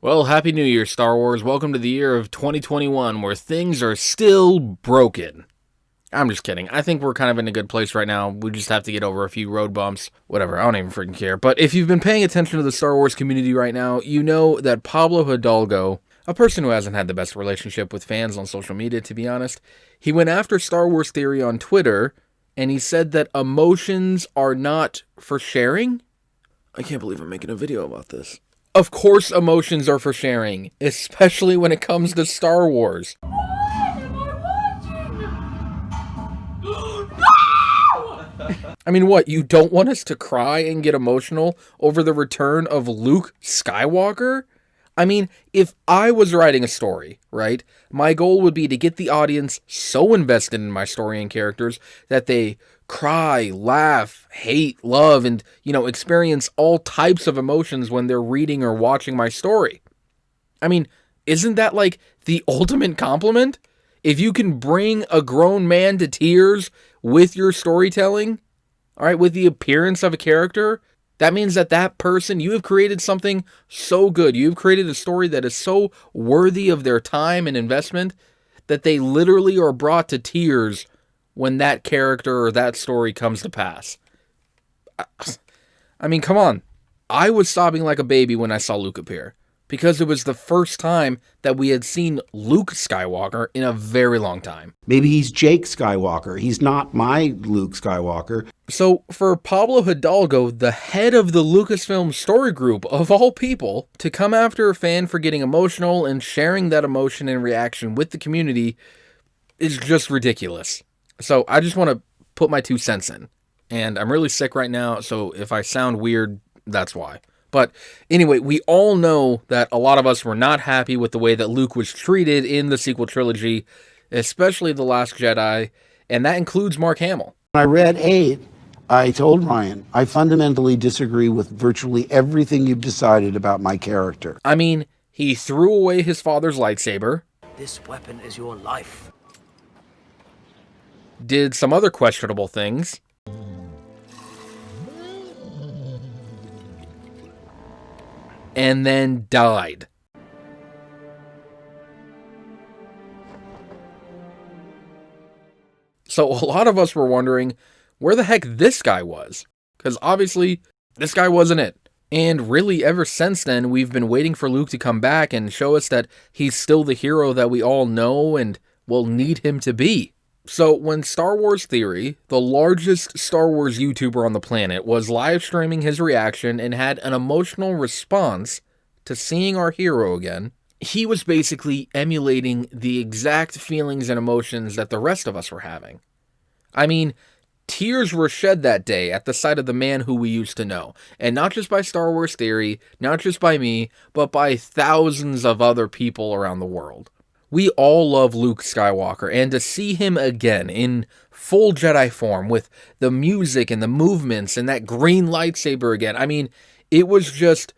Well, Happy New Year, Star Wars. Welcome to the year of 2021, where things are still broken. I'm just kidding. I think we're kind of in a good place right now. We just have to get over a few road bumps. Whatever, I don't even freaking care. But if you've been paying attention to the Star Wars community right now, you know that Pablo Hidalgo, a person who hasn't had the best relationship with fans on social media, to be honest, he went after Star Wars Theory on Twitter, and he said that emotions are not for sharing. I can't believe I'm making a video about this. Of course emotions are for sharing, especially when it comes to Star Wars. I mean, what, you don't want us to cry and get emotional over the return of Luke Skywalker? I mean, if I was writing a story, right, my goal would be to get the audience so invested in my story and characters that they cry, laugh, hate, love, and, experience all types of emotions when they're reading or watching my story. I mean, isn't that like the ultimate compliment? If you can bring a grown man to tears with your storytelling, all right, with the appearance of a character, that means that person, you have created something so good. You've created a story that is so worthy of their time and investment that they literally are brought to tears when that character or that story comes to pass. I mean, come on. I was sobbing like a baby when I saw Luke appear, because it was the first time that we had seen Luke Skywalker in a very long time. Maybe he's Jake Skywalker. He's not my Luke Skywalker. So for Pablo Hidalgo, the head of the Lucasfilm story group, of all people, to come after a fan for getting emotional and sharing that emotion and reaction with the community is just ridiculous. So I just want to put my 2 cents in. And I'm really sick right now, so if I sound weird, that's why. But anyway, we all know that a lot of us were not happy with the way that Luke was treated in the sequel trilogy, especially The Last Jedi, and that includes Mark Hamill. When I read 8, I told Ryan, I fundamentally disagree with virtually everything you've decided about my character. I mean, he threw away his father's lightsaber. This weapon is your life. Did some other questionable things. And then died. So a lot of us were wondering where the heck this guy was. Because obviously, this guy wasn't it. And really, ever since then, we've been waiting for Luke to come back and show us that he's still the hero that we all know and will need him to be. So when Star Wars Theory, the largest Star Wars YouTuber on the planet, was live streaming his reaction and had an emotional response to seeing our hero again, he was basically emulating the exact feelings and emotions that the rest of us were having. I mean, tears were shed that day at the sight of the man who we used to know. And not just by Star Wars Theory, not just by me, but by thousands of other people around the world. We all love Luke Skywalker, and to see him again in full Jedi form with the music and the movements and that green lightsaber again, I mean, it was just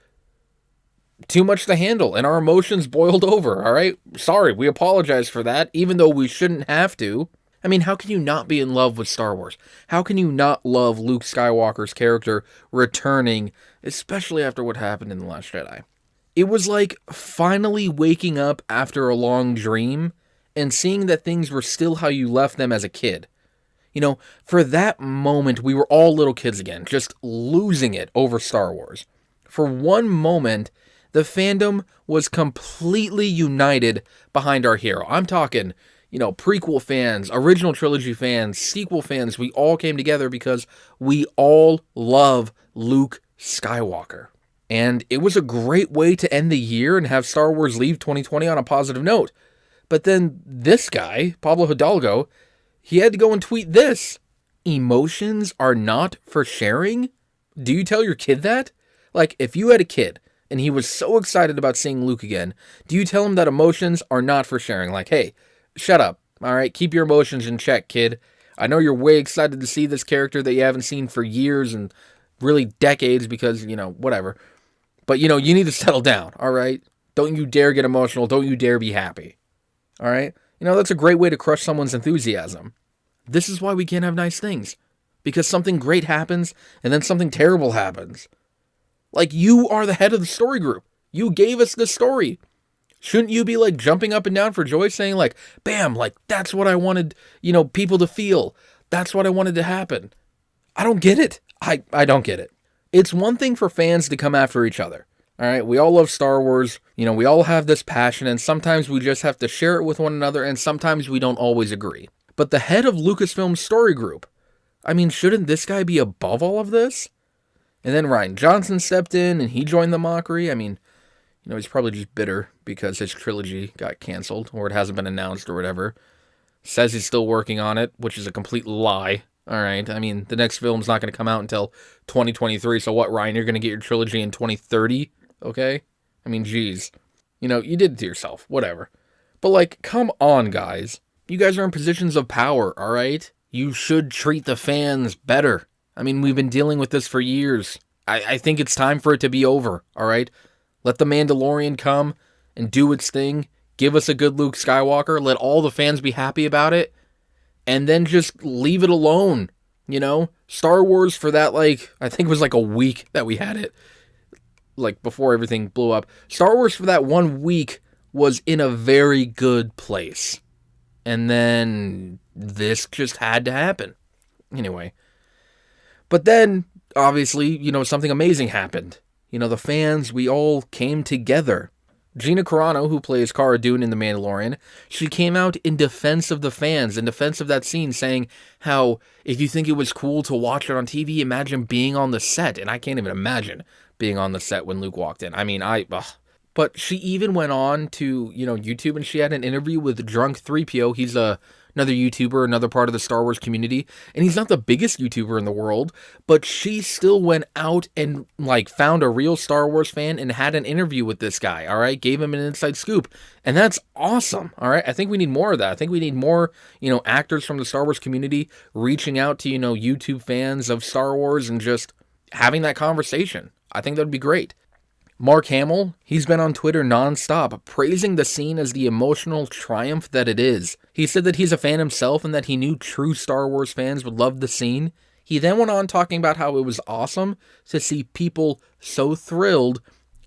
too much to handle, and our emotions boiled over, all right? Sorry, we apologize for that, even though we shouldn't have to. I mean, how can you not be in love with Star Wars? How can you not love Luke Skywalker's character returning, especially after what happened in The Last Jedi? It was like finally waking up after a long dream and seeing that things were still how you left them as a kid. For that moment, we were all little kids again, just losing it over Star Wars. For one moment, the fandom was completely united behind our hero. I'm talking, prequel fans, original trilogy fans, sequel fans. We all came together because we all love Luke Skywalker. And it was a great way to end the year and have Star Wars leave 2020 on a positive note. But then this guy, Pablo Hidalgo, he had to go and tweet this. Emotions are not for sharing? Do you tell your kid that? Like, if you had a kid and he was so excited about seeing Luke again, do you tell him that emotions are not for sharing? Like, hey, shut up, all right? Keep your emotions in check, kid. I know you're way excited to see this character that you haven't seen for years and really decades because, whatever. But, you need to settle down, all right? Don't you dare get emotional. Don't you dare be happy, all right? That's a great way to crush someone's enthusiasm. This is why we can't have nice things. Because something great happens, and then something terrible happens. Like, you are the head of the story group. You gave us the story. Shouldn't you be like jumping up and down for joy saying like, bam, like that's what I wanted, people to feel. That's what I wanted to happen. I don't get it. I don't get it. It's one thing for fans to come after each other. All right, we all love Star Wars. We all have this passion, and sometimes we just have to share it with one another, and sometimes we don't always agree. But the head of Lucasfilm's story group, shouldn't this guy be above all of this? And then Rian Johnson stepped in, and he joined the mockery. He's probably just bitter because his trilogy got canceled, or it hasn't been announced or whatever. Says he's still working on it, which is a complete lie. All right, the next film's not going to come out until 2023, so what, Ryan, you're going to get your trilogy in 2030? Okay? Geez. You did it to yourself. Whatever. But, come on, guys. You guys are in positions of power, all right? You should treat the fans better. We've been dealing with this for years. I think it's time for it to be over, all right? Let the Mandalorian come and do its thing. Give us a good Luke Skywalker. Let all the fans be happy about it. And then just leave it alone, Star Wars for that, I think it was a week that we had it. Before everything blew up. Star Wars for that 1 week was in a very good place. And then this just had to happen. Anyway. But then, obviously, something amazing happened. The fans, we all came together. Gina Carano, who plays Cara Dune in The Mandalorian, she came out in defense of the fans, in defense of that scene, saying how if you think it was cool to watch it on TV, imagine being on the set. And I can't even imagine being on the set when Luke walked in. But she even went on to, YouTube, and she had an interview with Drunk 3PO. He's another YouTuber, another part of the Star Wars community, and he's not the biggest YouTuber in the world, but she still went out and found a real Star Wars fan and had an interview with this guy, all right? Gave him an inside scoop, and that's awesome, all right? I think we need more of that. I think we need more, actors from the Star Wars community reaching out to, YouTube fans of Star Wars and just having that conversation. I think that would be great. Mark Hamill, he's been on Twitter nonstop, praising the scene as the emotional triumph that it is. He said that he's a fan himself and that he knew true Star Wars fans would love the scene. He then went on talking about how it was awesome to see people so thrilled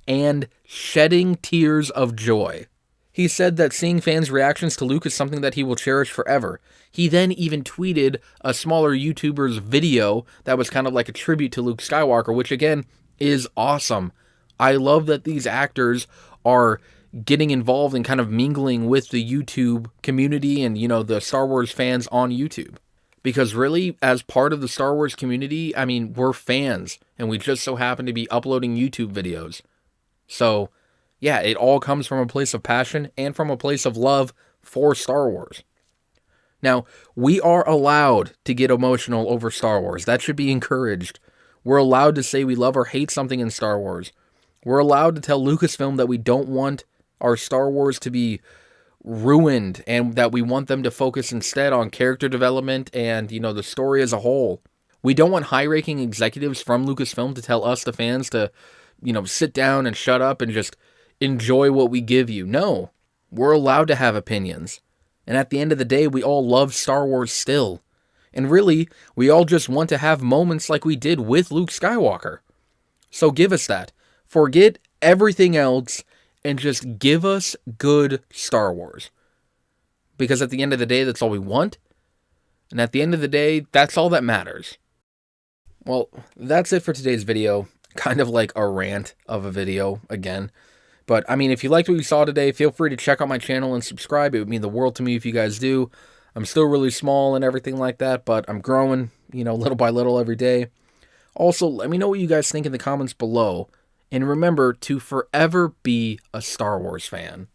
and shedding tears of joy. He said that seeing fans' reactions to Luke is something that he will cherish forever. He then even tweeted a smaller YouTuber's video that was kind of like a tribute to Luke Skywalker, which again is awesome. I love that these actors are getting involved and kind of mingling with the YouTube community and, the Star Wars fans on YouTube. Because really, as part of the Star Wars community, we're fans, and we just so happen to be uploading YouTube videos. So, yeah, it all comes from a place of passion and from a place of love for Star Wars. Now, we are allowed to get emotional over Star Wars. That should be encouraged. We're allowed to say we love or hate something in Star Wars. We're allowed to tell Lucasfilm that we don't want our Star Wars to be ruined and that we want them to focus instead on character development and, the story as a whole. We don't want high-ranking executives from Lucasfilm to tell us, the fans, to, sit down and shut up and just enjoy what we give you. No, we're allowed to have opinions. And at the end of the day, we all love Star Wars still. And really, we all just want to have moments like we did with Luke Skywalker. So give us that. Forget everything else and just give us good Star Wars. Because at the end of the day, that's all we want. And at the end of the day, that's all that matters. Well, that's it for today's video. Kind of like a rant of a video again. But, if you liked what you saw today, feel free to check out my channel and subscribe. It would mean the world to me if you guys do. I'm still really small and everything like that, but I'm growing, little by little every day. Also, let me know what you guys think in the comments below. And remember to forever be a Star Wars fan.